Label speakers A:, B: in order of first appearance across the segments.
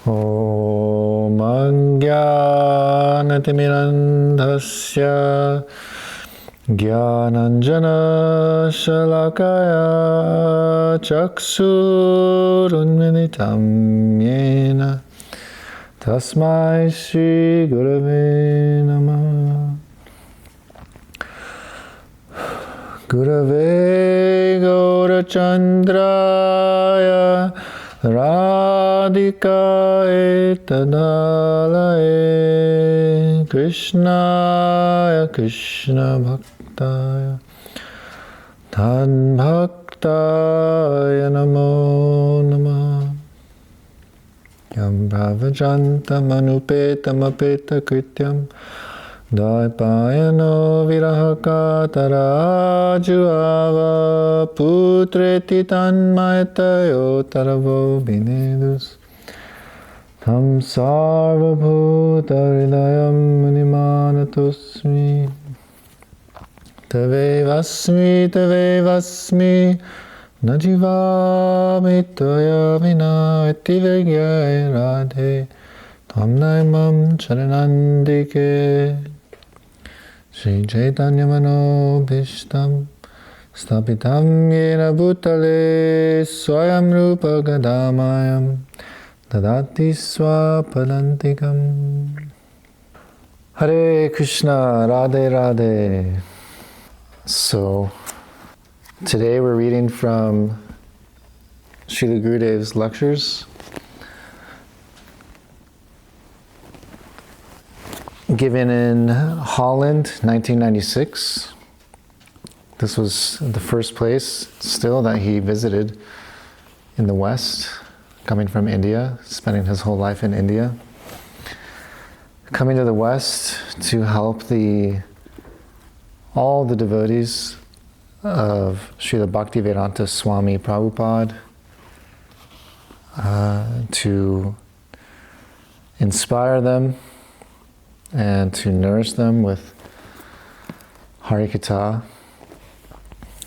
A: Om Ajnanatirmirandhasya Jnananjana Shalakaya Chaksurunmilitam Yena Tasmai Sri Gurave Namah. Gurave Gaurachandraya Radhikaye Tadalaye Krishnaya Krishna Bhaktaya Tad Bhaktaya Namo Namah. Yam Bravajantam Anupetam Apeta Krityam Daipayano Virahakataraju Putreti Tanmayatayo Taravo Binedus Tam Sarvabhuta Hridayam Munimanatusmi Tavevasmi Najivami Toya Vina Etivegyai Radhe Tam Naimam Charanandike Shri Chaitanya Mano Bhishtam Stapitam Yena Bhutale Swayam Rupa Gadamayam Dadati Swapadantikam. Hare Krishna, Radhe Radhe. So, today we're reading from Srila Gurudev's lectures given in Holland, 1996. This was the first place still that he visited in the West, coming from India, spending his whole life in India. Coming to the West to help all the devotees of Srila Bhaktivedanta Swami Prabhupada, to inspire them and to nourish them with Harikatha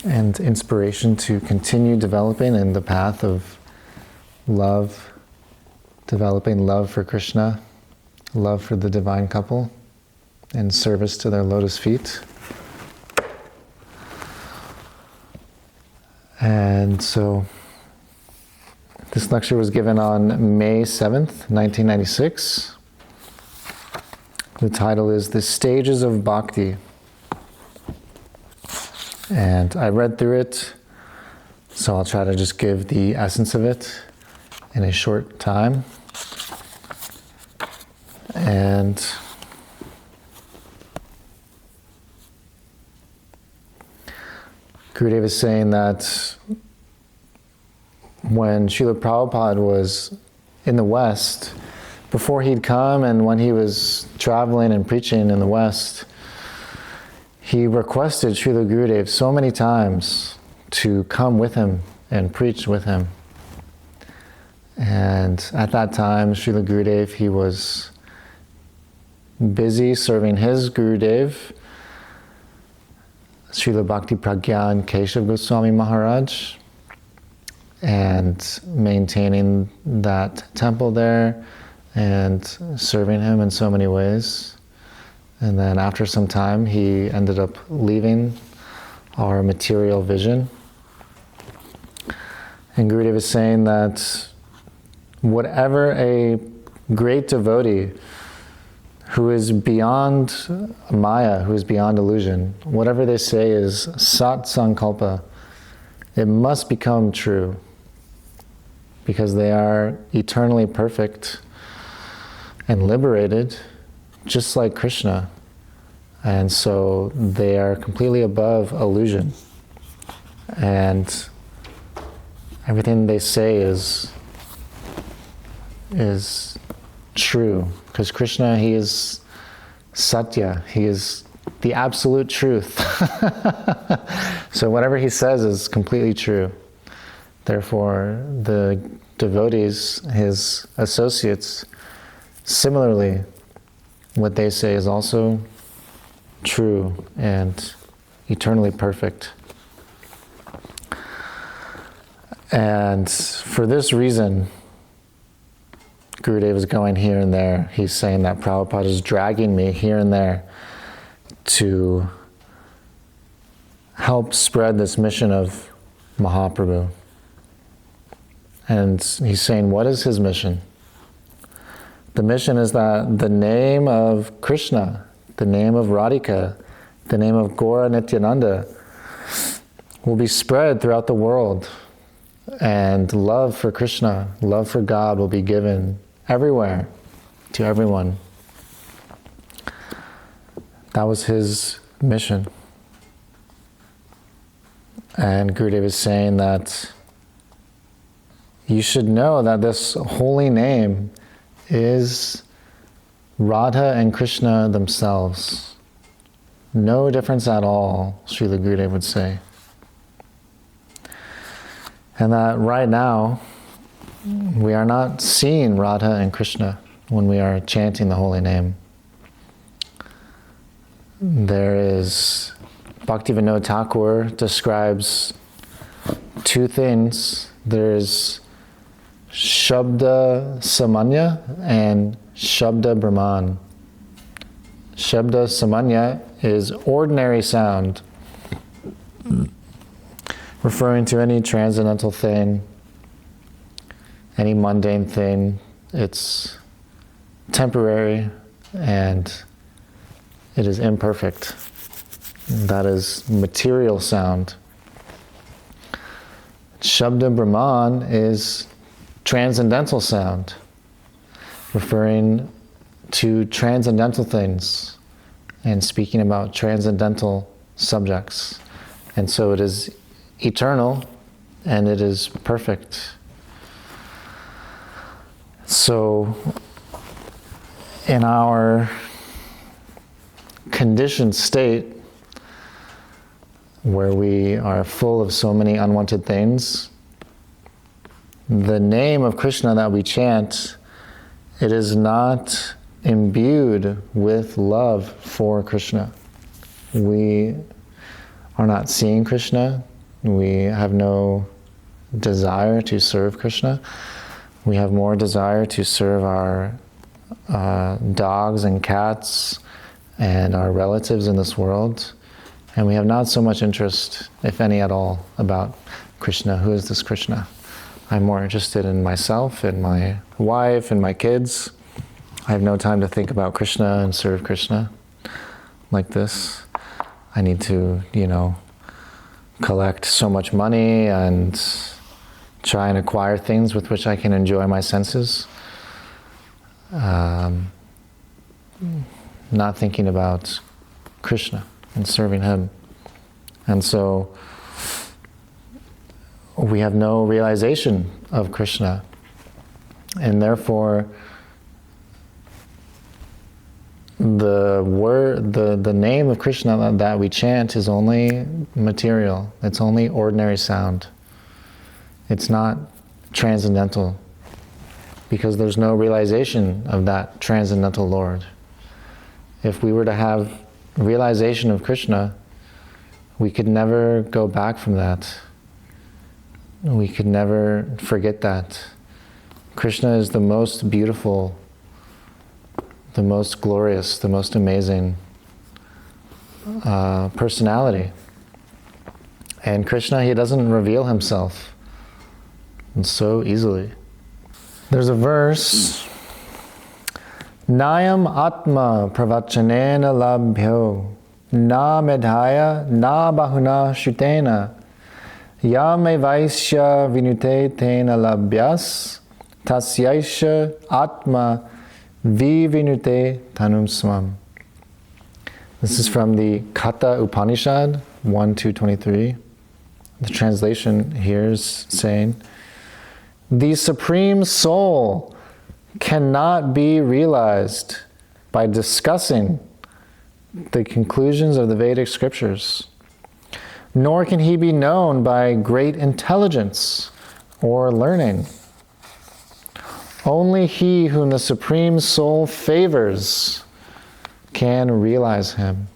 A: and inspiration to continue developing in the path of love, developing love for Krishna, love for the divine couple, and service to their lotus feet. And so this lecture was given on May 7th, 1996. The title is The Stages of Bhakti. And I read through it, so I'll try to just give the essence of it in a short time. And Gurudev is saying that when Srila Prabhupada was in the West, before he'd come and when he was traveling and preaching in the West, he requested Srila Gurudev so many times to come with him and preach with him. And at that time, Srila Gurudev, he was busy serving his Gurudev, Srila Bhakti Pragyan Keshav Goswami Maharaj, and maintaining that temple there and serving him in so many ways. And then after some time, he ended up leaving our material vision. And Gurudev is saying that whatever a great devotee who is beyond Maya, who is beyond illusion, whatever they say is Sat Sankalpa, it must become true because they are eternally perfect and liberated, just like Krishna. And so they are completely above illusion. And everything they say is true. Because Krishna, he is Satya, he is the absolute truth. So whatever he says is completely true. Therefore, the devotees, his associates, similarly, what they say is also true and eternally perfect. And for this reason, Gurudev is going here and there. He's saying that Prabhupada is dragging me here and there to help spread this mission of Mahaprabhu. And he's saying, what is his mission? The mission is that the name of Krishna, the name of Radhika, the name of Gaura Nityananda will be spread throughout the world. And love for Krishna, love for God will be given everywhere to everyone. That was his mission. And Gurudev is saying that you should know that this holy name is Radha and Krishna themselves. No difference at all, Srila Gurudev would say. And that right now, we are not seeing Radha and Krishna when we are chanting the holy name. There is, Bhaktivinoda Thakur describes two things. There's Shabda Samanya and Shabda Brahman. Shabda Samanya is ordinary sound, referring to any transcendental thing, any mundane thing. It's temporary and it is imperfect. That is material sound. Shabda Brahman is transcendental sound, referring to transcendental things and speaking about transcendental subjects. And so it is eternal and it is perfect. So in our conditioned state, where we are full of so many unwanted things, the name of Krishna that we chant, it is not imbued with love for Krishna. We are not seeing Krishna. We have no desire to serve Krishna. We have more desire to serve our dogs and cats and our relatives in this world. And we have not so much interest, if any at all, about Krishna. Who is this Krishna? I'm more interested in myself and my wife and my kids. I have no time to think about Krishna and serve Krishna like this. I need to, collect so much money and try and acquire things with which I can enjoy my senses. Not thinking about Krishna and serving him. And so we have no realization of Krishna. And therefore, the name of Krishna that we chant is only material. It's only ordinary sound. It's not transcendental, because there's no realization of that transcendental Lord. If we were to have realization of Krishna, we could never go back from that. We could never forget that. Krishna is the most beautiful, the most glorious, the most amazing personality. And Krishna, he doesn't reveal himself so easily. There's a verse, Nayam Atma Pravachanena Labhyo Na Medhaya Na Bahuna Shutena Yame Vaishya Vinute Tena Labhyas Tasyaisha Atma Vivinute Tanum Swam. This is from the Katha Upanishad 1-23. The translation here is saying, the Supreme Soul cannot be realized by discussing the conclusions of the Vedic scriptures, nor can he be known by great intelligence or learning. Only he whom the Supreme Soul favors can realize him.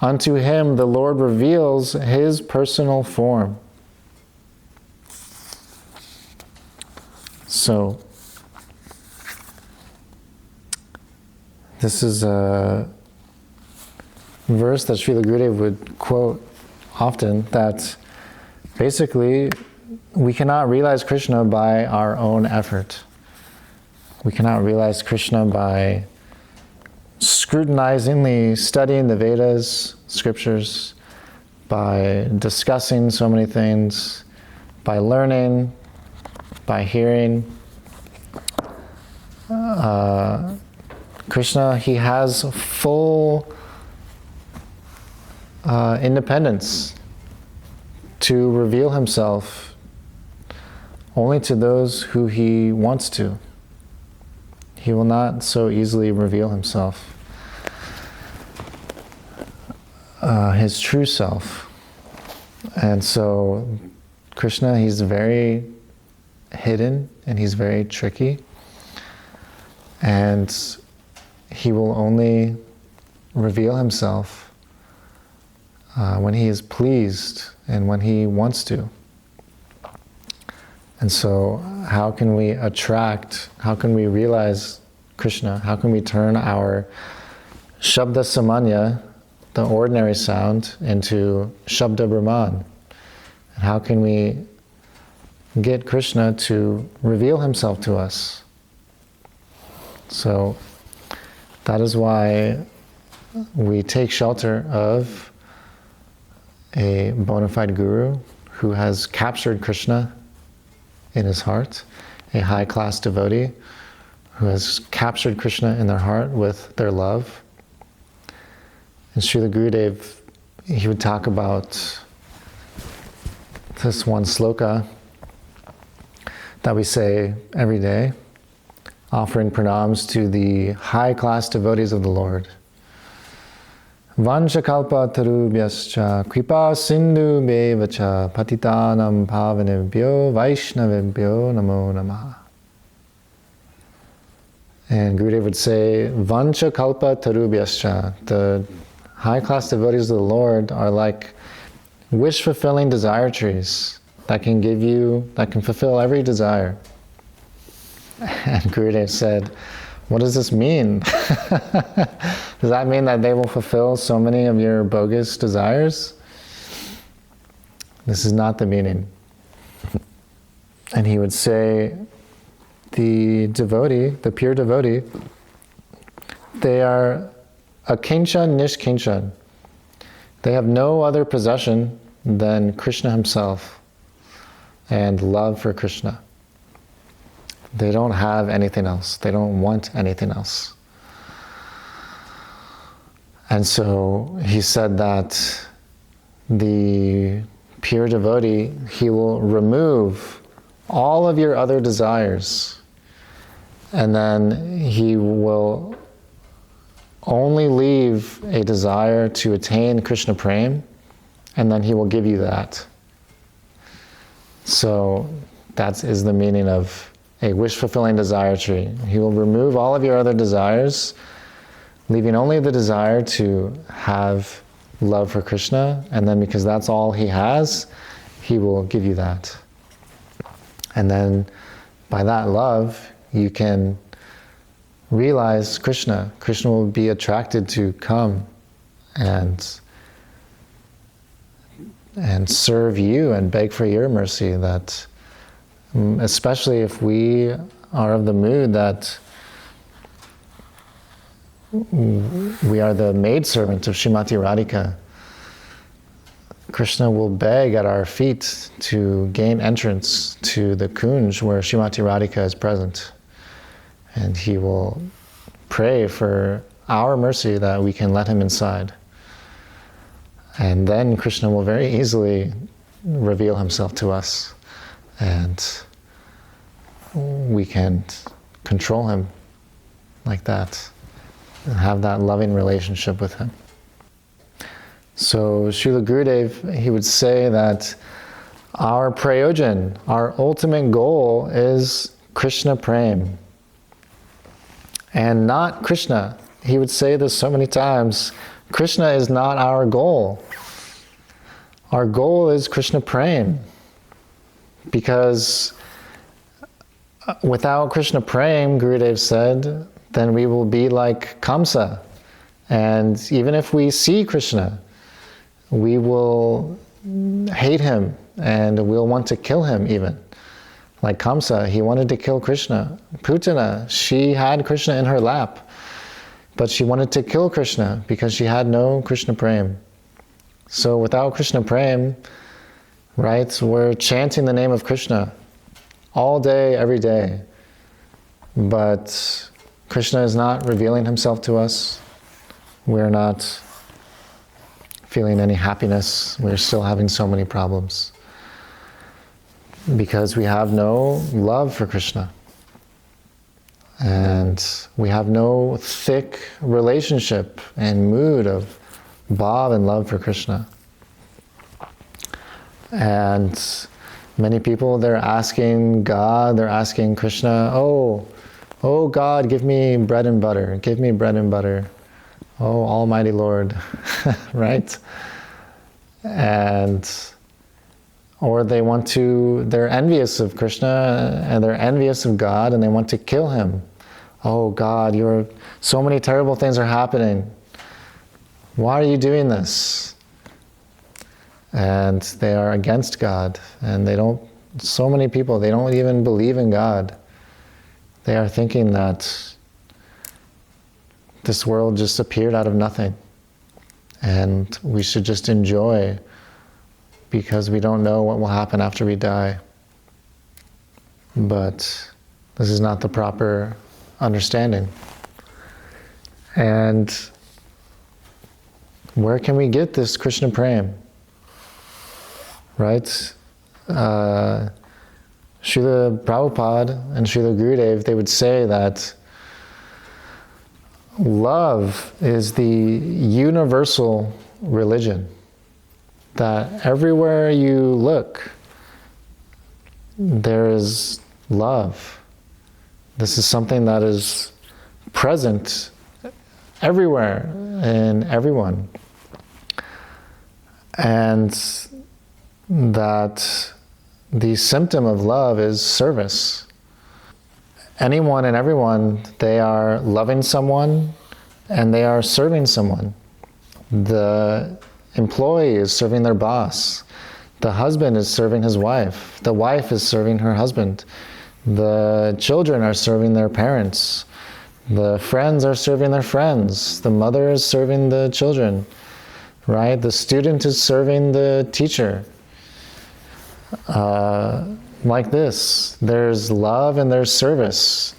A: Unto him the Lord reveals his personal form. So, This is a verse that Srila Gurudev would quote often, that basically we cannot realize Krishna by our own effort. We cannot realize Krishna by scrutinizingly studying the Vedas, scriptures, by discussing so many things, by learning, by hearing. Krishna, he has full independence to reveal himself only to those who he wants to. He will not so easily reveal himself, his true self. And so Krishna, he's very hidden and he's very tricky, and he will only reveal himself when he is pleased and when he wants to. And so how can we realize Krishna? How can we turn our Shabda Samanya, the ordinary sound, into Shabda Brahman? And how can we get Krishna to reveal himself to us? So that is why we take shelter of a bona fide guru who has captured Krishna in his heart, a high-class devotee who has captured Krishna in their heart with their love. And Srila Gurudev, he would talk about this one sloka that we say every day, offering pranams to the high-class devotees of the Lord. Vanchakalpa tarubhyascha kripa sindhu bevacha patitanam pavanebhyo vaishnavebhyo namo namaha. And Gurudev would say, Vanchakalpa tarubhyascha, the high-class devotees of the Lord are like wish-fulfilling desire trees that can fulfill every desire. And Gurudev said, what does this mean? Does that mean that they will fulfill so many of your bogus desires? This is not the meaning. And he would say, the devotee, the pure devotee, they are akinchan nishkinchan. They have no other possession than Krishna himself and love for Krishna. They don't have anything else. They don't want anything else. And so he said that the pure devotee, he will remove all of your other desires, and then he will only leave a desire to attain krsna-prema, and then he will give you that. So that is the meaning of a wish-fulfilling desire tree. He will remove all of your other desires, leaving only the desire to have love for Krishna, and then because that's all he has, he will give you that. And then by that love, you can realize Krishna. Krishna will be attracted to come and serve you and beg for your mercy, that especially if we are of the mood that we are the maidservant of Srimati Radhika. Krishna will beg at our feet to gain entrance to the kunj where Srimati Radhika is present. And he will pray for our mercy that we can let him inside. And then Krishna will very easily reveal himself to us, and we can control him like that and have that loving relationship with him. So Srila Gurudev, he would say that our prayojan, our ultimate goal is krsna-prema and not Krishna. He would say this so many times, Krishna is not our goal. Our goal is krsna-prema, because without krsna-prema, Gurudev said, then we will be like Kamsa. And even if we see Krishna, we will hate him and we'll want to kill him even. Like Kamsa, he wanted to kill Krishna. Putana, she had Krishna in her lap, but she wanted to kill Krishna because she had no Krishna prema. So without Krishna prema, right, we're chanting the name of Krishna all day, every day. But Krishna is not revealing himself to us. We're not feeling any happiness. We're still having so many problems because we have no love for Krishna. And we have no thick relationship and mood of bhav and love for Krishna. And many people, they're asking God, they're asking Krishna, oh God, give me bread and butter, give me bread and butter. Oh, Almighty Lord, right? Or they're envious of Krishna and they're envious of God and they want to kill him. Oh God, so many terrible things are happening. Why are you doing this? And they are against God, and so many people, they don't even believe in God. They are thinking that this world just appeared out of nothing, and we should just enjoy because we don't know what will happen after we die. But this is not the proper understanding. And where can we get this Krishna prema? Right? Srila Prabhupada and Srila Gurudev, they would say that love is the universal religion. That everywhere you look, there is love. This is something that is present everywhere in everyone. And that the symptom of love is service. Anyone and everyone, they are loving someone and they are serving someone. The employee is serving their boss. The husband is serving his wife. The wife is serving her husband. The children are serving their parents. The friends are serving their friends. The mother is serving the children, right? The student is serving the teacher. Like this, there's love and there's service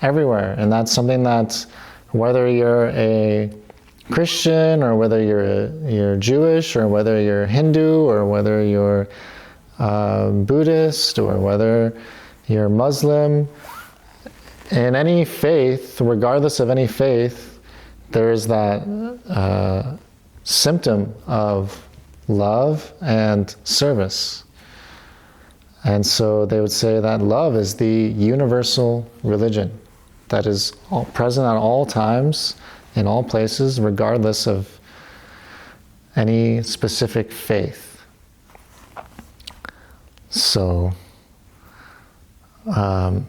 A: everywhere. And that's something that whether you're a Christian or whether you're Jewish or whether you're Hindu or whether you're Buddhist or whether you're Muslim, in any faith, regardless of any faith, there is that symptom of love and service. And so they would say that love is the universal religion that is present at all times, in all places, regardless of any specific faith. So, right,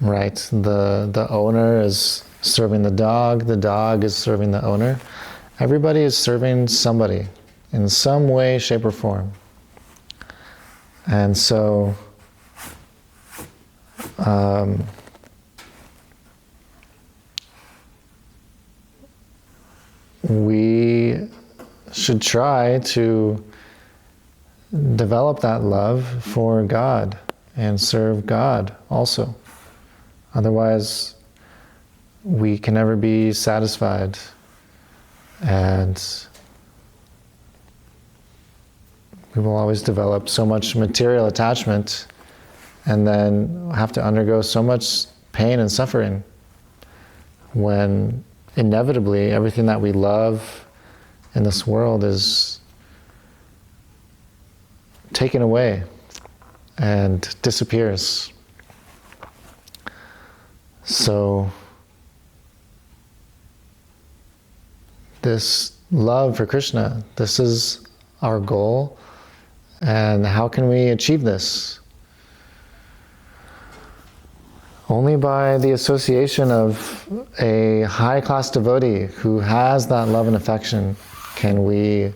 A: the owner is serving the dog is serving the owner. Everybody is serving somebody in some way, shape, or form. And so, we should try to develop that love for God and serve God also. Otherwise, we can never be satisfied, and we will always develop so much material attachment and then have to undergo so much pain and suffering when inevitably everything that we love in this world is taken away and disappears. So this love for Krishna, this is our goal. And how can we achieve this? Only by the association of a high-class devotee who has that love and affection can we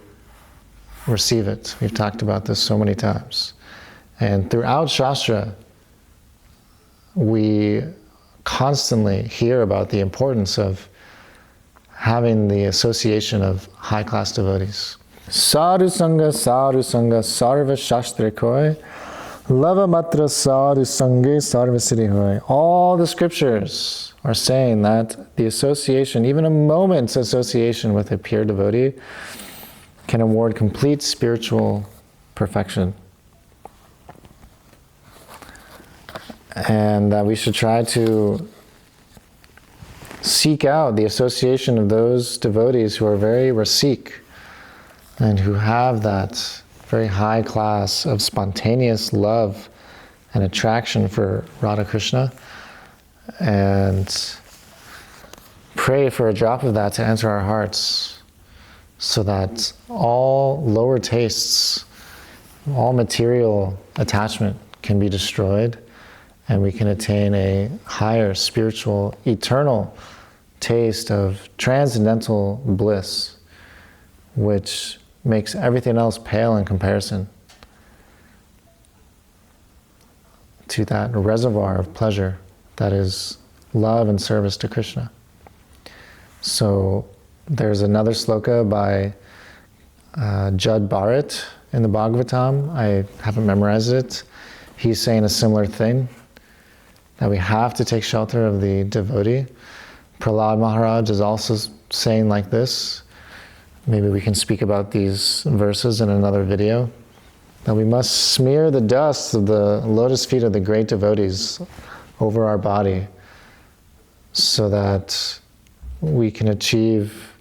A: receive it. We've talked about this so many times. And throughout Shastra, we constantly hear about the importance of having the association of high-class devotees. Sadhu Sangha, Sarva Shastra Koi, Lava Matra Sadhu Sangha, Sarva Siddhi Hoy. All the scriptures are saying that the association, even a moment's association with a pure devotee, can award complete spiritual perfection. And that we should try to seek out the association of those devotees who are very rasik and who have that very high class of spontaneous love and attraction for Radha Krishna, and pray for a drop of that to enter our hearts, so that all lower tastes, all material attachment can be destroyed, and we can attain a higher spiritual, eternal taste of transcendental bliss, which makes everything else pale in comparison to that reservoir of pleasure that is love and service to Krishna. So there's another sloka by Jud Bharat in the Bhagavatam. I haven't memorized it. He's saying a similar thing, that we have to take shelter of the devotee. Prahlad Maharaj is also saying like this. Maybe we can speak about these verses in another video. That we must smear the dust of the lotus feet of the great devotees over our body, so that we can achieve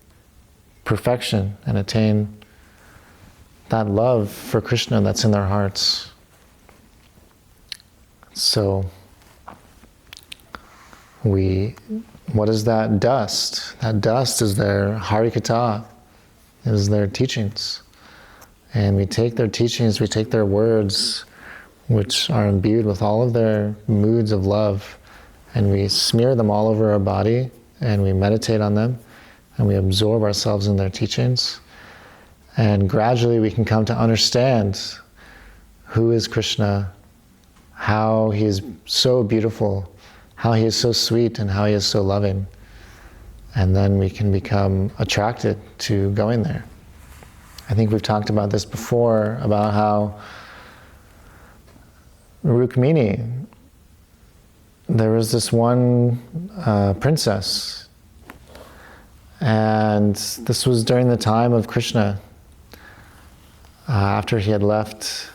A: perfection and attain that love for Krishna that's in their hearts. So, what is that dust? That dust is their Harikatha, is their teachings. And we take their teachings, we take their words, which are imbued with all of their moods of love, and we smear them all over our body, and we meditate on them, and we absorb ourselves in their teachings. And gradually we can come to understand who is Krishna, how he is so beautiful, how he is so sweet, and how he is so loving. And then we can become attracted to going there. I think we've talked about this before, about how Rukmini, there was this one princess, and this was during the time of Krishna, after he had left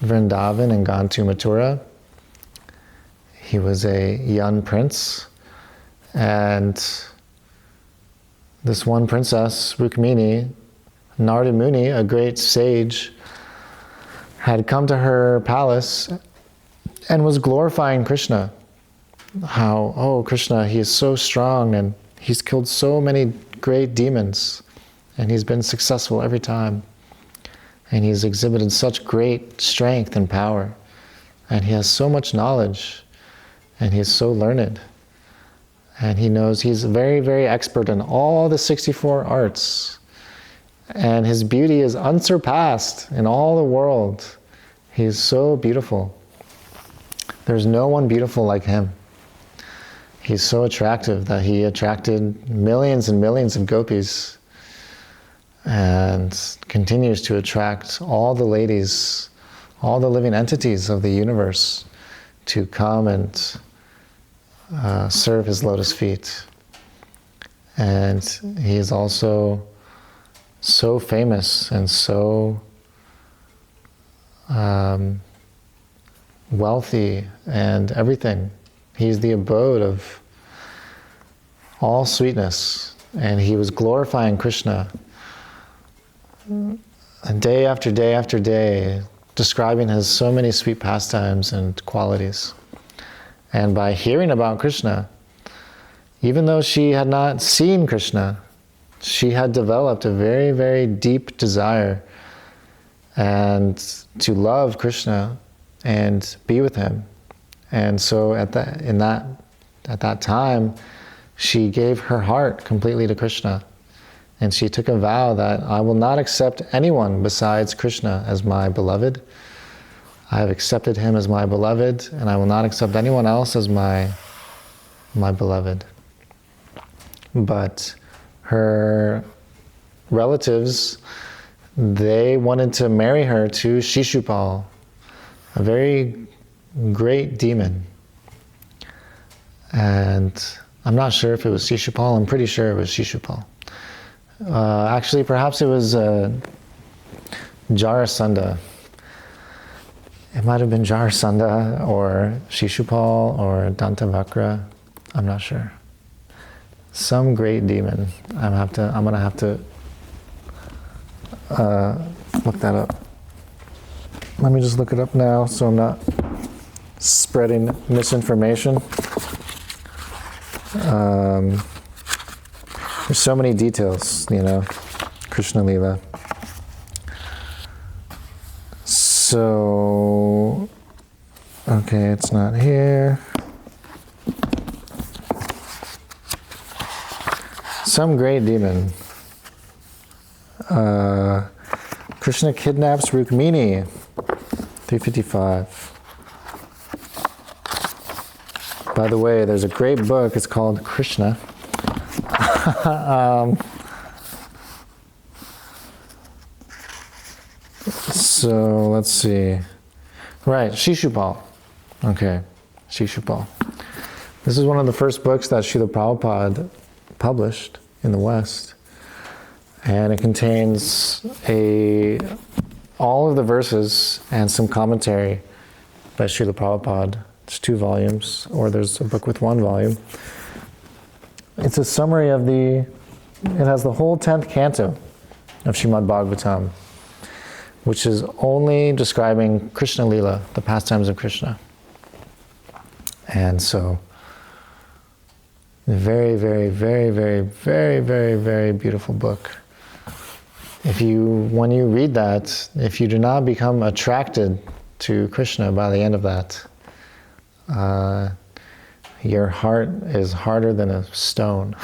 A: Vrindavan and gone to Mathura. He was a young prince, and this one princess, Rukmini, Narada Muni, a great sage, had come to her palace and was glorifying Krishna. How, oh, Krishna, he is so strong and he's killed so many great demons and he's been successful every time. And he's exhibited such great strength and power. And he has so much knowledge and he is so learned. And he knows he's very, very expert in all the 64 arts. And his beauty is unsurpassed in all the world. He's so beautiful. There's no one beautiful like him. He's so attractive that he attracted millions and millions of gopis and continues to attract all the ladies, all the living entities of the universe to come and serve his lotus feet. And he is also so famous and so wealthy and everything. He's the abode of all sweetness, and he was glorifying Krishna day after day after day, describing his so many sweet pastimes and qualities. And by hearing about Krishna, even though she had not seen Krishna, she had developed a very, very deep desire and to love Krishna and be with him. And so in that at that time, she gave her heart completely to Krishna. And she took a vow that I will not accept anyone besides Krishna as my beloved. I have accepted him as my beloved, and I will not accept anyone else as my beloved. But her relatives, they wanted to marry her to Shishupal, a very great demon. And I'm not sure if it was Shishupal, I'm pretty sure it was Shishupal. Actually, perhaps it was Jarasandha. It might have been Jarasandha or Shishupal or Dantavakra. I'm not sure. Some great demon. I'm gonna have to look that up. Let me just look it up now so I'm not spreading misinformation. There's so many details, Krishna Lila. So, okay, it's not here. Some great demon. Krishna kidnaps Rukmini, 355. By the way, there's a great book, it's called Krishna. So let's see. Right, Shishupal. Okay, Shishupal. This is one of the first books that Srila Prabhupada published in the West. And it contains all of the verses and some commentary by Srila Prabhupada. It's 2 volumes, or there's a book with 1 volume. It's a summary of it has the whole 10th canto of Srimad Bhagavatam, which is only describing Krishna Lila, the pastimes of Krishna. And so, very, very, very, very, very, very, very beautiful book. When you read that, if you do not become attracted to Krishna by the end of that, your heart is harder than a stone.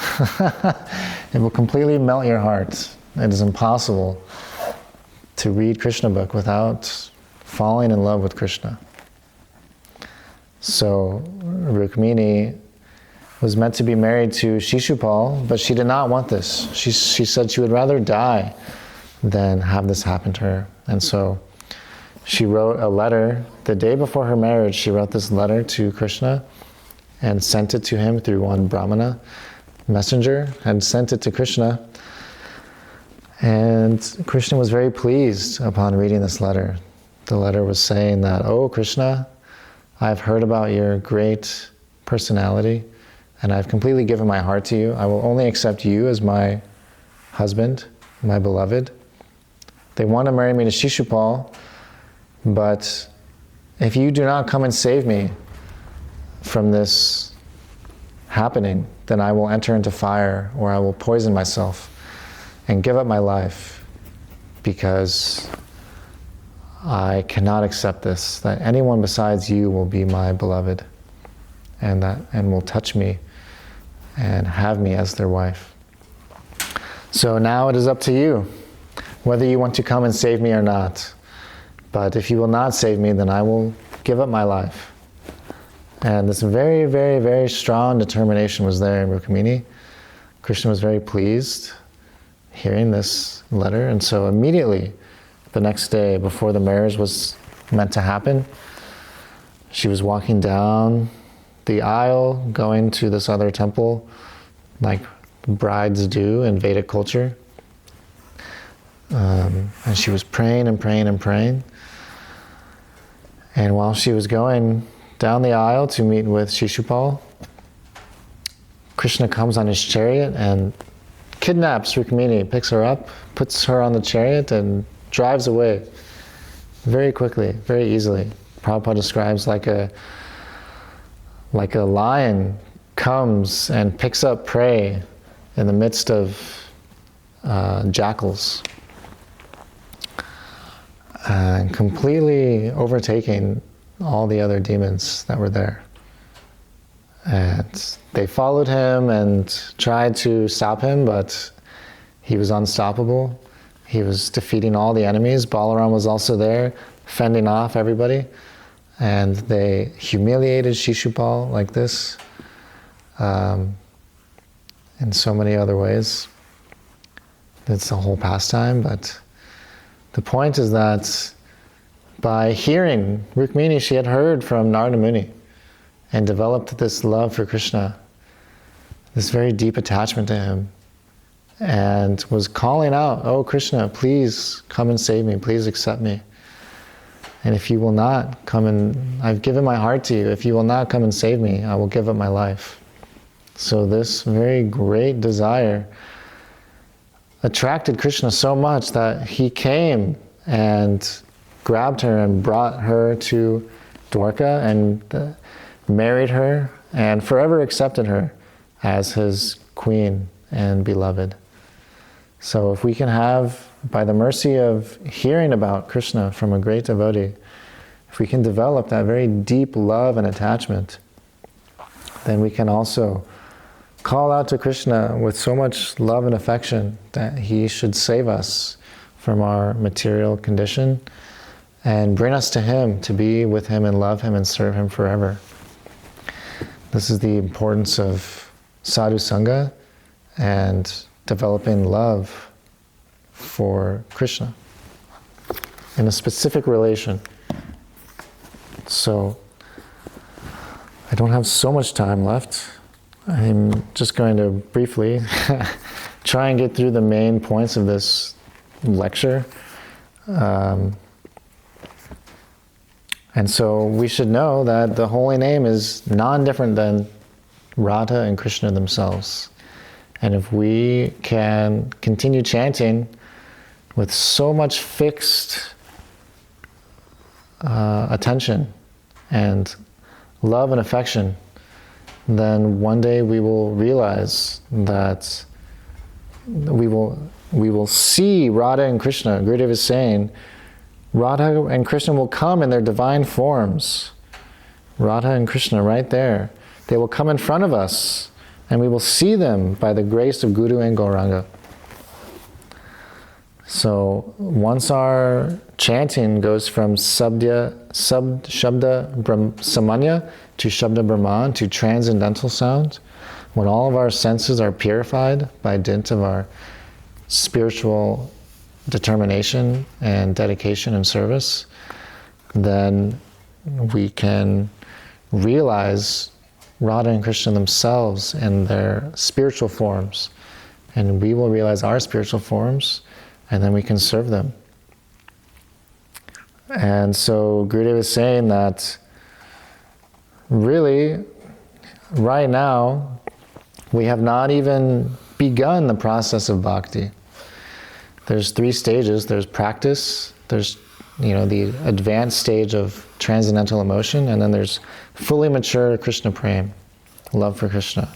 A: It will completely melt your heart. It is impossible to read Krishna book without falling in love with Krishna. So Rukmini was meant to be married to Shishupal, but she did not want this. She said she would rather die than have this happen to her. And so she wrote a letter. The day before her marriage, she wrote this letter to Krishna and sent it to him through one Brahmana messenger, and sent it to Krishna. And Krishna was very pleased upon reading this letter. The letter was saying that, "Oh Krishna, I've heard about your great personality, and I've completely given my heart to you. I will only accept you as my husband, my beloved. They want to marry me to Shishupal, but if you do not come and save me from this happening, then I will enter into fire, or I will poison myself and give up my life, because I cannot accept this, that anyone besides you will be my beloved and will touch me and have me as their wife. So now it is up to you whether you want to come and save me or not. But if you will not save me, then I will give up my life." And this very, very, very strong determination was there in Rukmini. Krishna was very pleased hearing this letter, and so immediately the next day, before the marriage was meant to happen, she was walking down the aisle going to this other temple, like brides do in Vedic culture. And she was praying and praying and praying. And while she was going down the aisle to meet with Shishupal, Krishna comes on his chariot and kidnaps Rukmini, picks her up, puts her on the chariot, and drives away very quickly, very easily. Prabhupada describes like a lion comes and picks up prey in the midst of jackals, and completely overtaking all the other demons that were there. And they followed him and tried to stop him, but he was unstoppable. He was defeating all the enemies. Balaram was also there, fending off everybody. And they humiliated Shishupal like this, in so many other ways. It's a whole pastime, but the point is that by hearing Rukmini, she had heard from Narada Muni and developed this love for Krishna, this very deep attachment to him, and was calling out, "Oh Krishna, please come and save me, please accept me. And if you will not come and, I've given my heart to you, if you will not come and save me, I will give up my life." So this very great desire attracted Krishna so much that he came and grabbed her and brought her to Dwarka and married her and forever accepted her as his queen and beloved. So if we can have, by the mercy of hearing about Krishna from a great devotee, if we can develop that very deep love and attachment, then we can also call out to Krishna with so much love and affection that he should save us from our material condition and bring us to him, to be with him and love him and serve him forever. This is the importance of sadhu sangha and developing love for Krishna in a specific relation. So, I don't have so much time left. I'm just going to briefly try and get through the main points of this lecture. And so we should know that the holy name is non-different than Radha and Krishna themselves. And if we can continue chanting with so much fixed attention and love and affection, then one day we will realize that we will see Radha and Krishna. Gurudev is saying, Radha and Krishna will come in their divine forms. Radha and Krishna right there. They will come in front of us and we will see them by the grace of Guru and Gauranga. So once our chanting goes from Shabda Samanya to Shabda Brahman to transcendental sound, when all of our senses are purified by dint of our spiritual determination and dedication and service, then we can realize Radha and Krishna themselves in their spiritual forms, and we will realize our spiritual forms, and then we can serve them. And so Gurudev is saying that really, right now, we have not even begun the process of bhakti. There's 3 stages. There's practice, there's the advanced stage of transcendental emotion, and then there's fully mature krsna-prema, love for Krishna.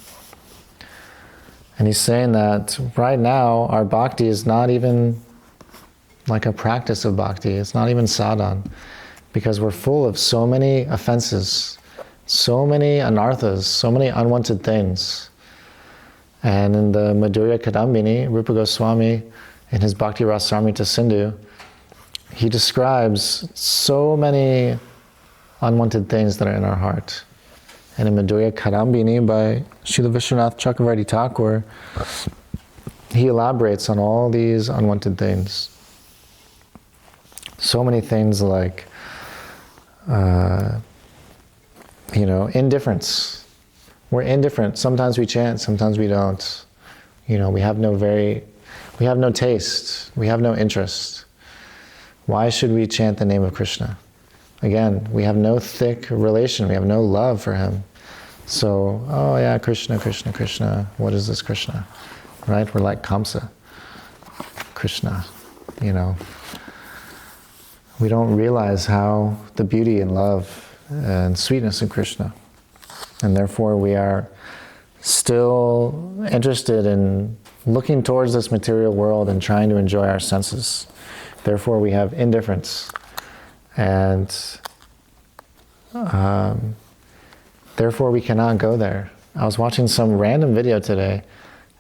A: And he's saying that right now our bhakti is not even like a practice of bhakti. It's not even sadhan, because we're full of so many offenses, so many anarthas, so many unwanted things. And in the Madhurya Kadambini, Rupa Goswami, in his Bhakti Rasamrita Sindhu, he describes so many unwanted things that are in our heart. And in Madhurya Kadambini by Srila Vishwanath Chakravarti Thakur, he elaborates on all these unwanted things. So many things like, indifference. We're indifferent. Sometimes we chant, sometimes we don't. We have no taste. We have no interest. Why should we chant the name of Krishna? Again, we have no thick relation. We have no love for him. So, oh yeah, Krishna, Krishna, Krishna. What is this Krishna? Right? We're like Kamsa. Krishna, We don't realize how the beauty and love and sweetness of Krishna. And therefore we are still interested in looking towards this material world and trying to enjoy our senses. Therefore we have indifference. And Therefore, we cannot go there. I was watching some random video today,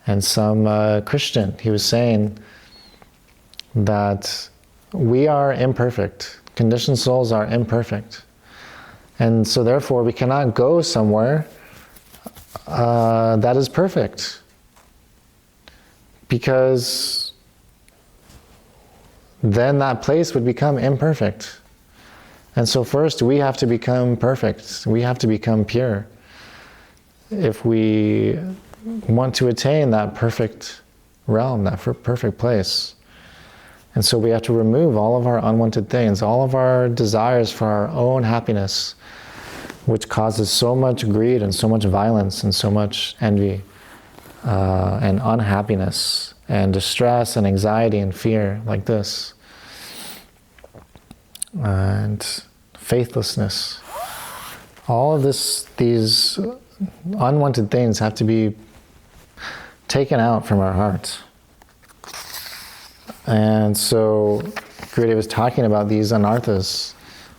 A: and some Christian, he was saying that we are imperfect. Conditioned souls are imperfect. And so therefore, we cannot go somewhere that is perfect. Because then that place would become imperfect. And so first, we have to become perfect. We have to become pure. If we want to attain that perfect realm, that perfect place. And so we have to remove all of our unwanted things, all of our desires for our own happiness, which causes so much greed and so much violence and so much envy and unhappiness and distress and anxiety and fear like this. And faithlessness. All of these unwanted things have to be taken out from our hearts. And so Gurudev was talking about these anarthas.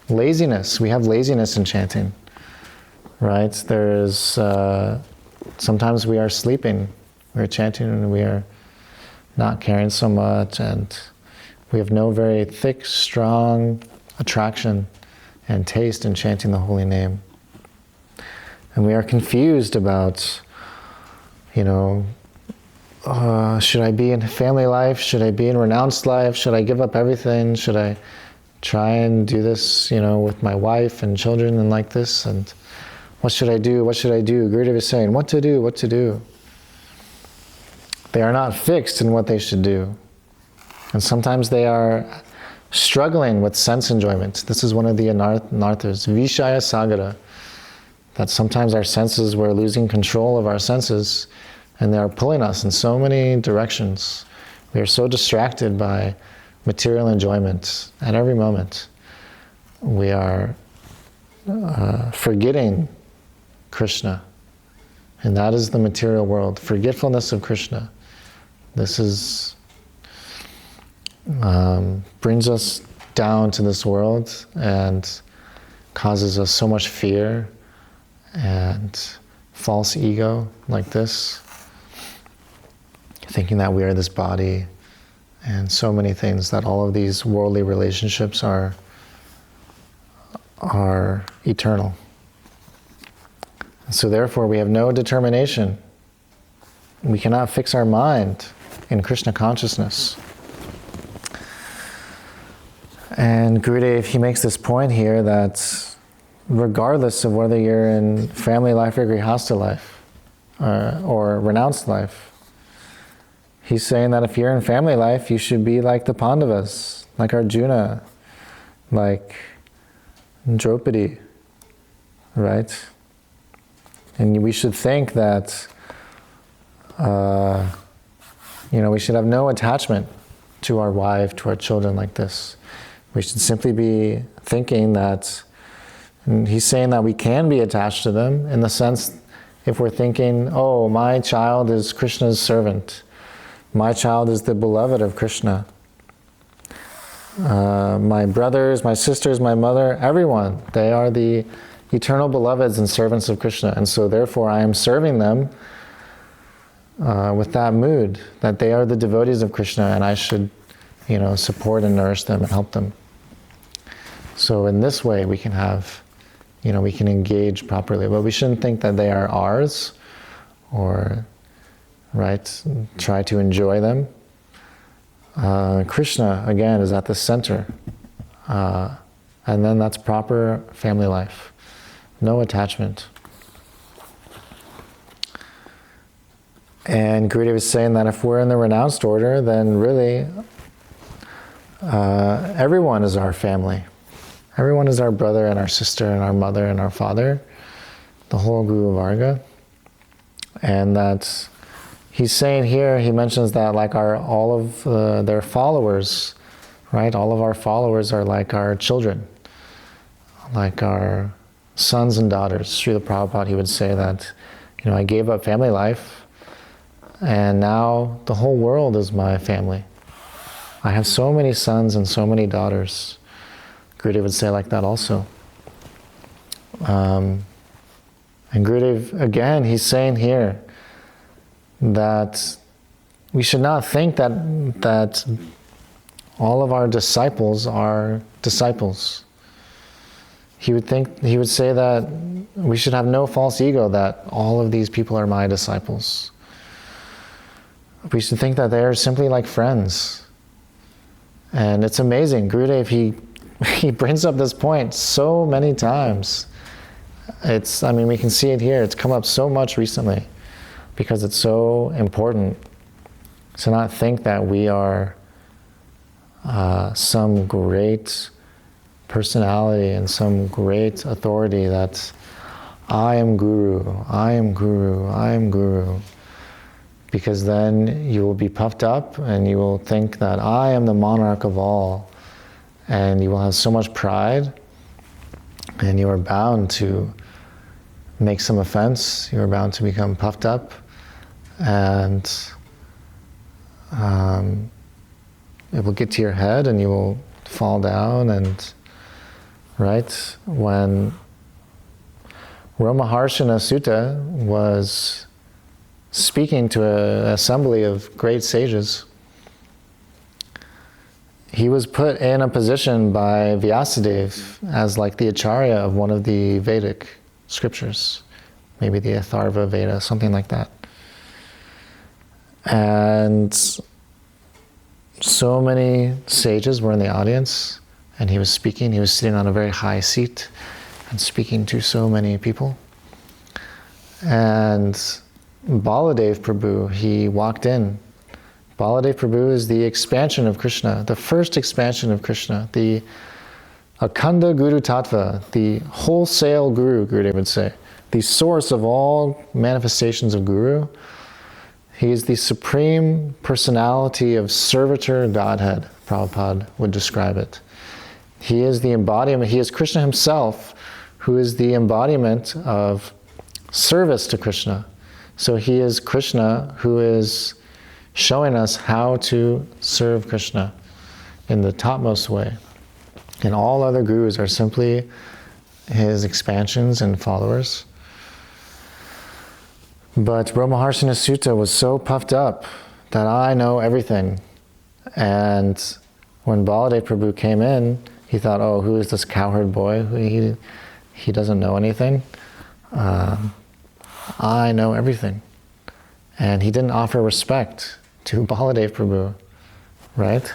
A: Laziness. We have laziness in chanting. Right? There's sometimes we are sleeping. We're chanting and we are not caring so much, and we have no very thick, strong attraction and taste in chanting the holy name. And we are confused about, should I be in family life? Should I be in renounced life? Should I give up everything? Should I try and do this, with my wife and children and like this? And what should I do? What should I do? Gurudev is saying, what to do, what to do. They are not fixed in what they should do. And sometimes they are struggling with sense enjoyment. This is one of the anarthas, Vishaya Sagara, that sometimes our senses, we're losing control of our senses, and they are pulling us in so many directions. We are so distracted by material enjoyment at every moment. We are forgetting Krishna, and that is the material world, forgetfulness of Krishna. This is brings us down to this world and causes us so much fear and false ego like this, thinking that we are this body, and so many things, that all of these worldly relationships are eternal. So therefore we have no determination. We cannot fix our mind in Krishna consciousness. And Gurudev, he makes this point here that regardless of whether you're in family life or grihastha life, or renounced life, he's saying that if you're in family life, you should be like the Pandavas, like Arjuna, like Draupadi, right? And we should think that, we should have no attachment to our wife, to our children like this. We should simply be thinking that, and he's saying that we can be attached to them in the sense, if we're thinking, oh, my child is Krishna's servant. My child is the beloved of Krishna. My brothers, my sisters, my mother, everyone, they are the eternal beloveds and servants of Krishna. And so therefore I am serving them with that mood, that they are the devotees of Krishna, and I should, support and nourish them and help them. So in this way we can have, we can engage properly, but we shouldn't think that they are ours, or, right, try to enjoy them. Krishna, again, is at the center. And then that's proper family life. No attachment. And Gurudev is saying that if we're in the renounced order, then really everyone is our family. Everyone is our brother and our sister and our mother and our father, the whole Guru Varga. And that he's saying here, he mentions that like all of their followers, right? All of our followers are like our children, like our sons and daughters. Srila Prabhupada, he would say that, I gave up family life, and now the whole world is my family. I have so many sons and so many daughters. Gurudev would say like that also. And And Gurudev, again, he's saying here that we should not think that all of our disciples are disciples. He would say that we should have no false ego that all of these people are my disciples. We should think that they are simply like friends. And it's amazing. Gurudev, he brings up this point so many times. We can see it here. It's come up so much recently because it's so important to not think that we are some great personality and some great authority, that I am Guru, I am Guru, I am Guru. Because then you will be puffed up and you will think that I am the monarch of all, and you will have so much pride, and you are bound to make some offense, you are bound to become puffed up, and it will get to your head and you will fall down. And right, when Ramaharshana Sutta was speaking to an assembly of great sages, he was put in a position by Vyasadeva as like the acharya of one of the Vedic scriptures, maybe the Atharva Veda, something like that. And so many sages were in the audience, and he was speaking. He was sitting on a very high seat and speaking to so many people. And Baladev Prabhu, he walked in. Baladev Prabhu is the expansion of Krishna, the first expansion of Krishna, the Akhanda Guru Tattva, the wholesale Guru, Gurudev would say, the source of all manifestations of Guru. He is the supreme personality of servitor Godhead, Prabhupada would describe it. He is the embodiment, he is Krishna himself, who is the embodiment of service to Krishna. So he is Krishna who is showing us how to serve Krishna in the topmost way. And all other gurus are simply his expansions and followers. But Brahmaharshana Sutta was so puffed up that I know everything. And when Baladev Prabhu came in, he thought, oh, who is this cowherd boy? He doesn't know anything. I know everything. And he didn't offer respect to Baladev Prabhu, right?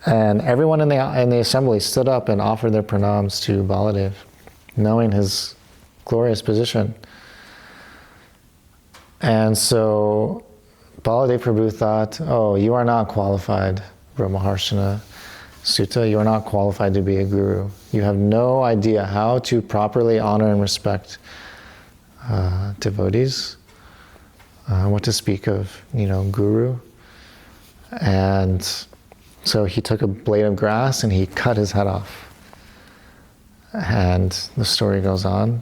A: And everyone in the assembly stood up and offered their pranams to Baladev, knowing his glorious position. And so Baladev Prabhu thought, oh, you are not qualified, Brahmaharshana Sutta, you are not qualified to be a guru. You have no idea how to properly honor and respect devotees, what to speak of, guru. And so he took a blade of grass and he cut his head off. And the story goes on.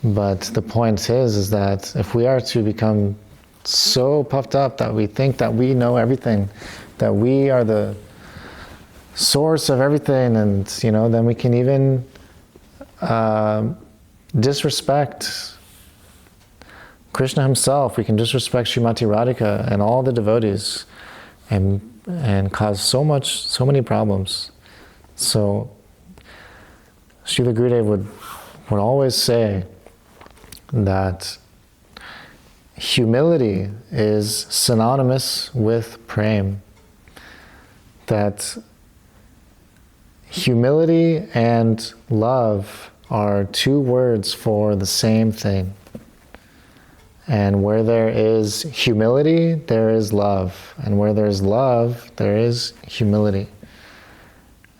A: But the point is that if we are to become so puffed up that we think that we know everything, that we are the source of everything, and then we can even disrespect Krishna himself. We can disrespect Srimati Radhika and all the devotees, and cause so many problems. So Srila Gurudev would always say that humility is synonymous with prema. That humility and love are two words for the same thing. And where there is humility, there is love. And where there is love, there is humility.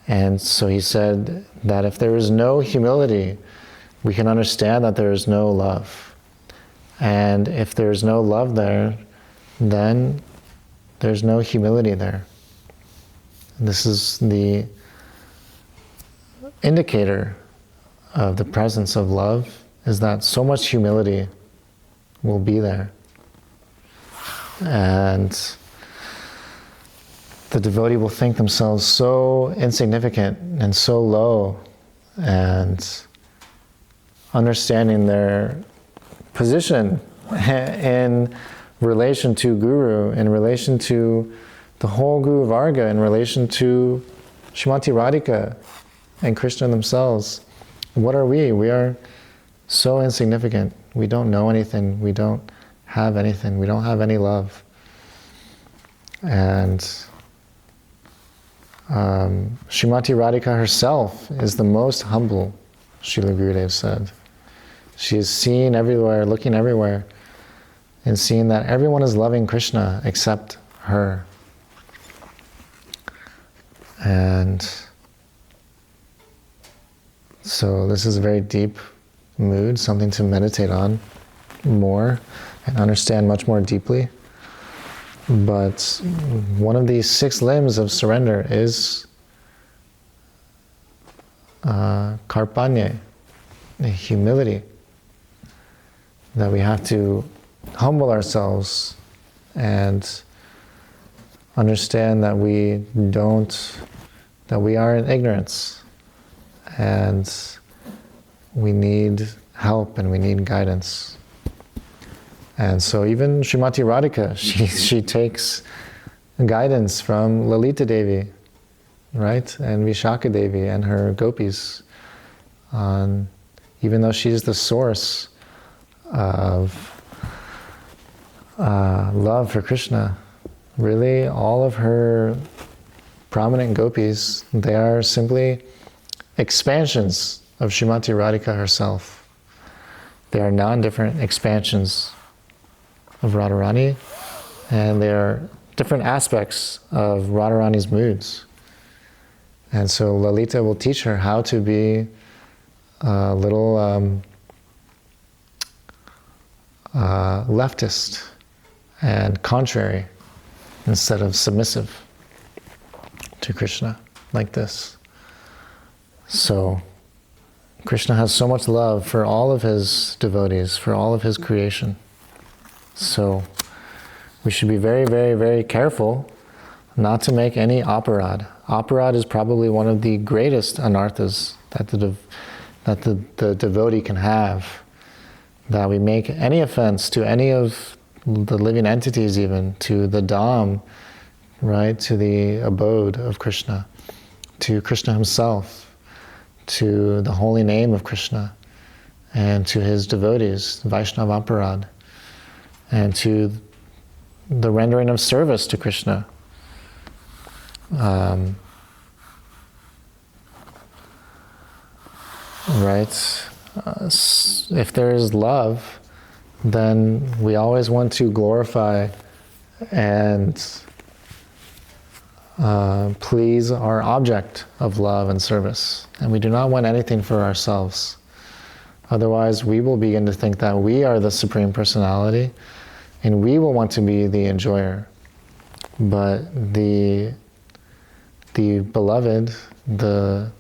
A: And so he said that if there is no humility, we can understand that there is no love. And if there is no love there, then there's no humility there. This is the indicator of the presence of love, is that so much humility will be there. And the devotee will think themselves so insignificant and so low, and understanding their position in relation to Guru, in relation to the whole Guru Varga, in relation to Srimati Radhika and Krishna themselves. What are we? We are so insignificant. We don't know anything. We don't have anything. We don't have any love. And Srimati Radhika herself is the most humble, Srila Gurudev said. She is seen everywhere, looking everywhere, and seeing that everyone is loving Krishna except her. And so this is a very deep mood, something to meditate on more and understand much more deeply. But one of these 6 limbs of surrender is karpanya, humility. That we have to humble ourselves and understand that we are in ignorance and we need help and we need guidance. And so even Srimati Radhika, she takes guidance from Lalita Devi, right? And Vishaka Devi and her gopis. Even though she's the source of love for Krishna, really all of her prominent gopis, they are simply expansions of Srimati Radhika herself. They are non-different expansions of Radharani, and they are different aspects of Radharani's moods. And so Lalita will teach her how to be a little leftist and contrary instead of submissive to Krishna, like this. So Krishna has so much love for all of his devotees, for all of his creation. So we should be very, very, very careful not to make any aparad. Aparad is probably one of the greatest anarthas that the devotee can have. That we make any offense to any of the living entities, even to the Dham, right, to the abode of Krishna, to Krishna himself, to the holy name of Krishna, and to his devotees, Vaishnava aparad, and to the rendering of service to Krishna. Right? If there is love, then we always want to glorify and please our object of love and service. And we do not want anything for ourselves. Otherwise, we will begin to think that we are the Supreme Personality and we will want to be the enjoyer. But the beloved, the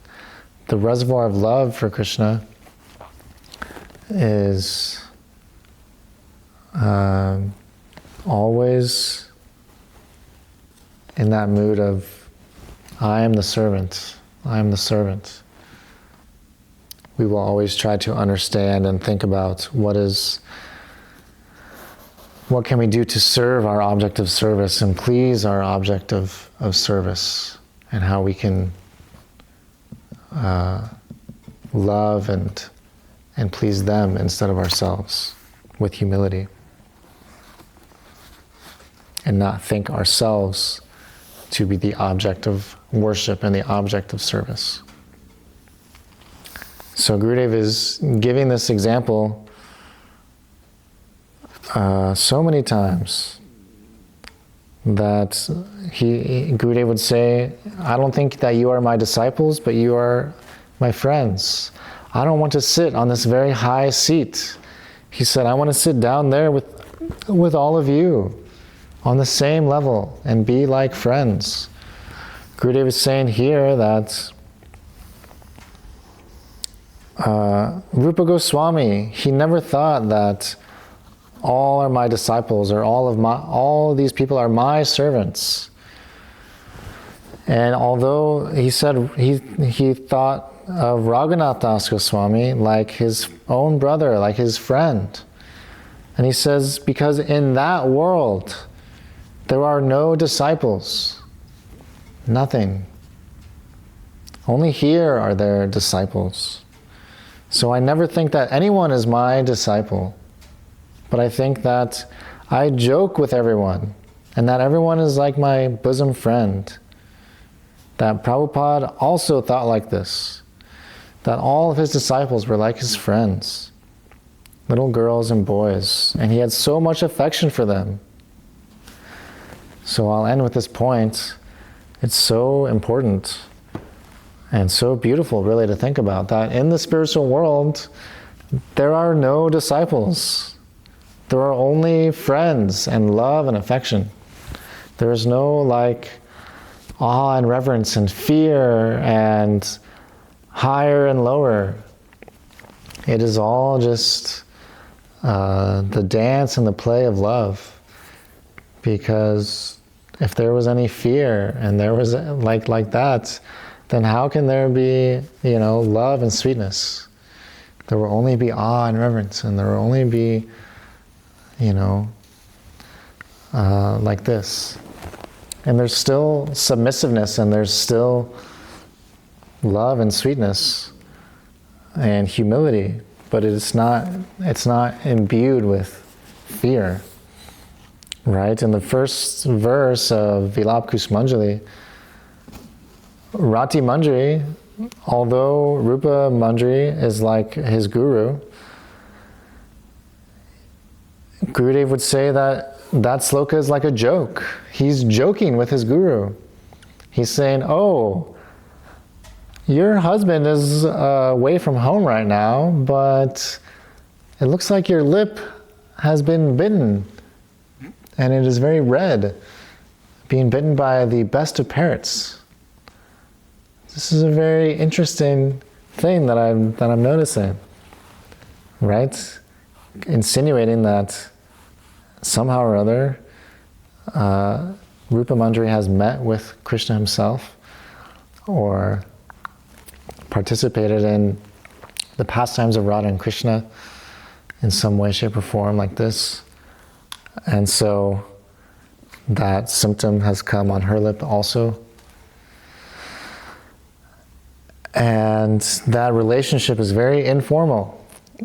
A: reservoir of love for Krishna is always in that mood of, I am the servant, I am the servant. We will always try to understand and think about what can we do to serve our object of service and please our object of service, and how we can love and please them instead of ourselves with humility, and not think ourselves to be the object of worship and the object of service. So Gurudev is giving this example so many times that Gurudev would say, I don't think that you are my disciples, but you are my friends. I don't want to sit on this very high seat. He said, I want to sit down there with all of you on the same level and be like friends. Gurudev is saying here that Rupa Goswami, he never thought that all are my disciples or all of these people are my servants. And although he said he thought of Raghunath Das Goswami like his own brother, like his friend. And he says, because in that world, there are no disciples. Nothing. Only here are there disciples. So I never think that anyone is my disciple. But I think that I joke with everyone, and that everyone is like my bosom friend. That Prabhupada also thought like this. That all of his disciples were like his friends. Little girls and boys. And he had so much affection for them. So I'll end with this point. It's so important and so beautiful, really, to think about that in the spiritual world, there are no disciples. There are only friends and love and affection. There is no awe and reverence and fear and higher and lower. It is all just the dance and the play of love. Because if there was any fear and there was like that, then how can there be, love and sweetness? There will only be awe and reverence, and there will only be, like this. And there's still submissiveness, and there's still love and sweetness and humility, but it's not imbued with fear. Right? In the first verse of Vilap Kusmanjali, Rati Manjari, although Rupa Manjari is like his guru, Gurudev would say that sloka is like a joke. He's joking with his guru. He's saying, oh, your husband is away from home right now, but it looks like your lip has been bitten. And it is very red, being bitten by the best of parrots. This is a very interesting thing that I'm noticing, right? Insinuating that somehow or other, Rupa Manjari has met with Krishna himself, or participated in the pastimes of Radha and Krishna in some way, shape, or form like this. And so that symptom has come on her lip also. And that relationship is very informal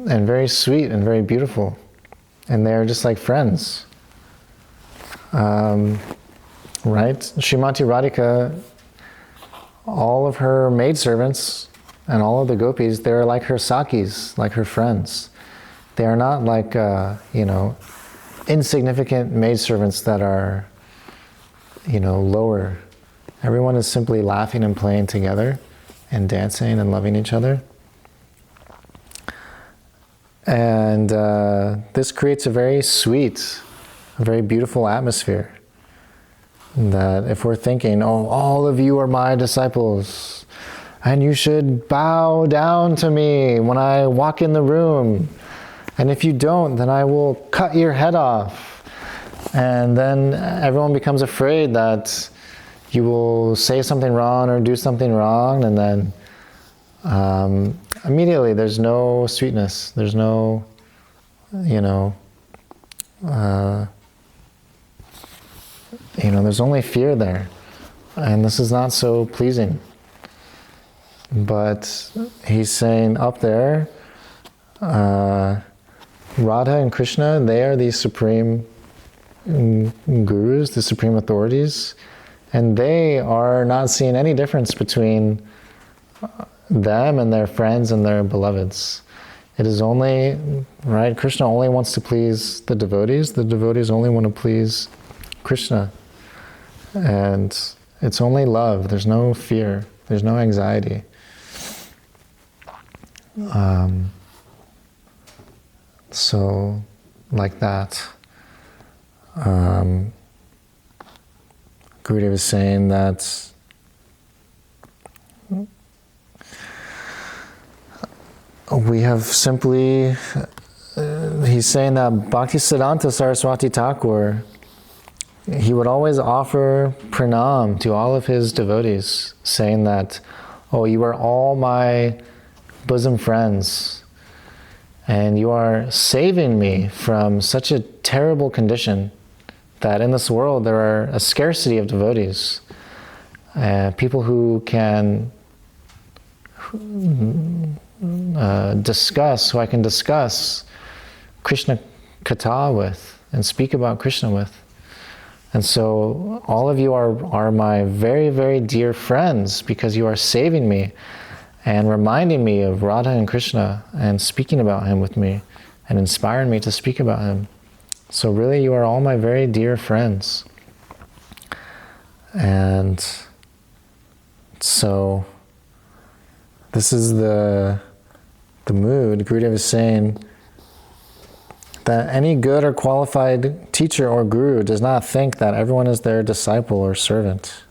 A: and very sweet and very beautiful. And they're just like friends. Right? Srimati Radhika, all of her maidservants and all of the gopis, they're like her sakis, like her friends. They are not like, insignificant maidservants that are, lower. Everyone is simply laughing and playing together and dancing and loving each other. And this creates a very sweet, a very beautiful atmosphere. That if we're thinking, oh, all of you are my disciples, and you should bow down to me when I walk in the room, and if you don't, then I will cut your head off. And then everyone becomes afraid that you will say something wrong or do something wrong, and then immediately there's no sweetness, there's no, there's only fear there. And this is not so pleasing. But he's saying up there, Radha and Krishna, they are the supreme gurus, the supreme authorities, and they are not seeing any difference between them and their friends and their beloveds. It is only, right, Krishna only wants to please the devotees only want to please Krishna. And it's only love, there's no fear, there's no anxiety. So, like that, Gurudev is saying that we have simply, he's saying that Bhaktisiddhanta Saraswati Thakur, he would always offer pranam to all of his devotees, saying that Oh, you are all my bosom friends, and you are saving me from such a terrible condition that in this world there are a scarcity of devotees, people who can discuss, who I can discuss Krishna Katha with and speak about Krishna with. And so all of you are my very, very dear friends because you are saving me and reminding me of Radha and Krishna and speaking about him with me and inspiring me to speak about him. So really you are all my very dear friends. And so this is the mood. Gurudev is saying that any good or qualified teacher or guru does not think that everyone is their disciple or servant.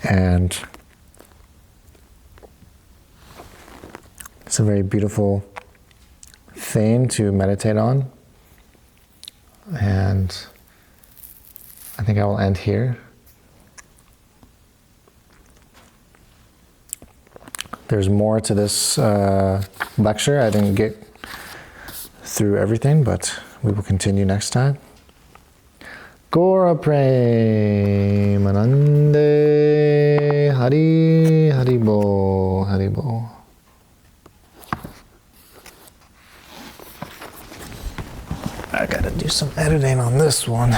A: And it's a very beautiful thing to meditate on. And I think I will end here. There's more to this lecture. I didn't get through everything, but we will continue next time. Gora Premanande Hari Haribo Haribo. I gotta do some editing on this one.